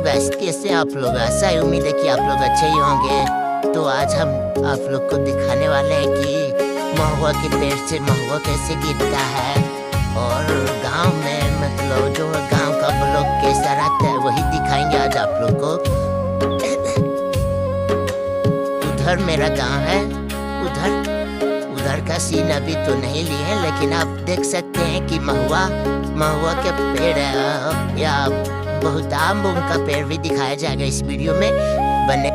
Guys, कैसे आप लोग? ऐसा ही उम्मीद है कि आप लोग अच्छे ही होंगे। तो आज हम आप लोग को दिखाने वाले हैं कि महुआ के पेड़ से महुआ कैसे गिरता है और गांव में मतलब जो गांव का ब्लॉग कैसा रहता है वही दिखाएंगे आज आप लोग को। उधर मेरा गांव है, उधर का सीन अभी तो नहीं लिए है, लेकिन आप देख सकते हैं कि महुआ के पेड़ या बहुत आम का पेड़ भी दिखाया जाएगा इस वीडियो में। बने